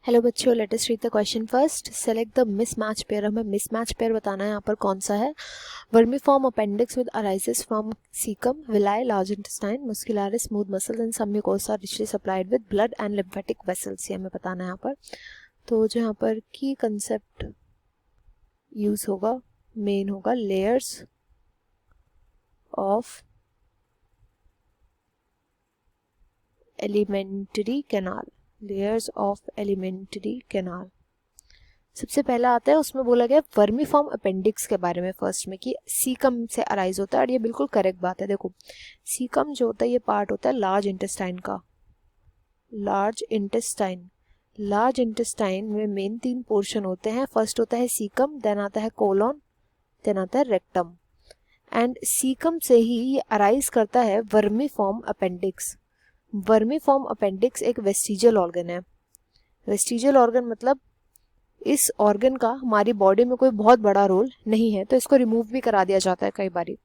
Hello बच्चों, let us read the question first. Select the mismatch pair. हमें mismatch pair बताना है यहाँ पर कौन सा है. Vermiform appendix with arises from caecum, villi, large intestine, muscularis, smooth muscles and submucosa richly supplied with blood and lymphatic vessels. ये हमें बताना है यहाँ पर. तो जो यहाँ पर की कंसेप्ट यूज होगा, मेन होगा layers of alimentary canal. Layers of alimentary canal सबसे पहला आता है. उसमें बोला गया वर्मीफॉर्म अपेंडिक्स के बारे में फर्स्ट में कि सीकम से अराइज होता है, और ये बिल्कुल करेक्ट बात है. देखो, सीकम जो होता है ये पार्ट होता है लार्ज इंटेस्टाइन का. लार्ज इंटेस्टाइन में मेन 3 पोर्शन होते हैं. फर्स्ट होता है सीकम, देन आता है कोलन, देन आता है रेक्टम. एंड सीकम से ही ये अराइज करता है वर्मीफॉर्म अपेंडिक्स. वर्मीफॉर्म अपेंडिक्स एक वेस्टिजियल ऑर्गन है. वेस्टिजियल ऑर्गन मतलब इस ऑर्गन का हमारी बॉडी में कोई बहुत बड़ा रोल नहीं है, तो इसको रिमूव भी करा दिया जाता है कई बारी.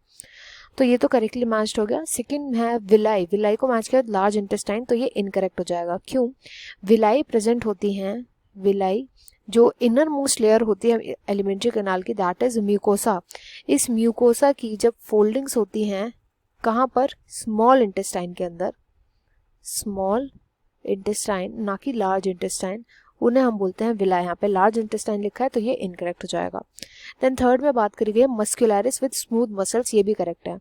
तो ये तो करेक्टली मैच्ड हो गया. सेकंड है विलाई. विलाई को मैच किया लार्ज इंटेस्टाइन, तो ये इनकरेक्ट हो जाएगा. क्यों? विलाई प्रेजेंट होती हैं. विलाई जो इनर मोस्ट लेयर होती है एलिमेंट्री कैनाल की, दैट इज म्यूकोसा. इस म्यूकोसा की जब फोल्डिंग्स होती हैं कहाँ पर? स्मॉल इंटेस्टाइन के अंदर. स्मॉल इंटेस्टाइन, ना कि लार्ज इंटेस्टाइन, उन्हें हम बोलते हैं विलाई. यहाँ पे लार्ज इंटेस्टाइन लिखा है तो ये इनकरेक्ट हो जाएगा. देन थर्ड में बात करी गई मस्कुलरिस विद स्मूथ मसल्स. ये भी करेक्ट है.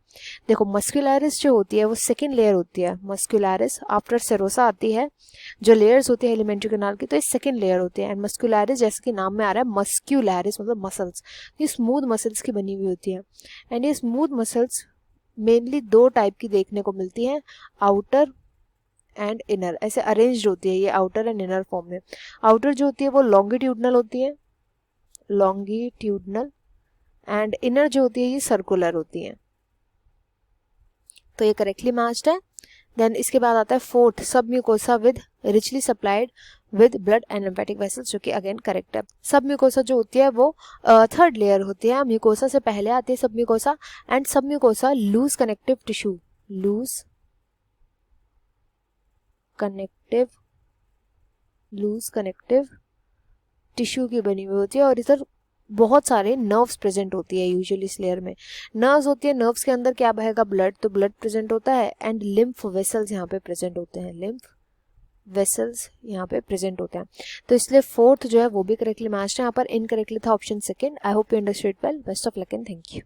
देखो, मस्कुलरिस जो होती है वो सेकंड लेयर होती है. मस्कुलरिस आफ्टर सेरोसा आती है. जो लेयर्स होती है एलिमेंट्री कैनाल की, तो ये सेकंड लेयर होती है. एंड मस्कुलरिस जैसे कि नाम में आ रहा है मस्क्यूलरिस मतलब मसल्स, ये स्मूथ मसल्स की बनी हुई होती है. एंड ये स्मूथ मसल्स मेनली 2 टाइप की देखने को मिलती हैं, आउटर एंड इनर. ऐसे अरेंज्ड होती है ये आउटर एंड इनर फॉर्म में. आउटर जो होती है वो लॉन्गिट्यूडनल होती है, लॉन्गिट्यूडनल. एंड इनर जो होती है ये सर्कुलर होती है. तो ये करेक्टली मैच्ड है. देन इसके बाद आता है फोर्थ, सब mucosa with richly supplied with blood and lymphatic vessels, जो कि अगेन करेक्ट है. सब म्यूकोसा जो होती है वो थर्ड लेयर होती है. म्यूकोसा से पहले आती है submucosa. And submucosa loose connective tissue, loose connective tissue की बनी हुई होती है. और इधर बहुत सारे नर्व्स प्रेजेंट होती है यूजुअली इस लेयर में. नर्व्स होती है, नर्व्स के अंदर क्या बहेगा? ब्लड. तो ब्लड प्रेजेंट होता है. एंड लिम्फ वेसल्स यहाँ पे प्रेजेंट होते हैं. लिम्फ वेसल्स यहाँ पे प्रेजेंट होते हैं. तो इसलिए फोर्थ जो है वो भी करेक्टली मैच्ड है. यहाँ पर इनकरेक्टली था option second. I hope you understood well. Best of luck and thank you.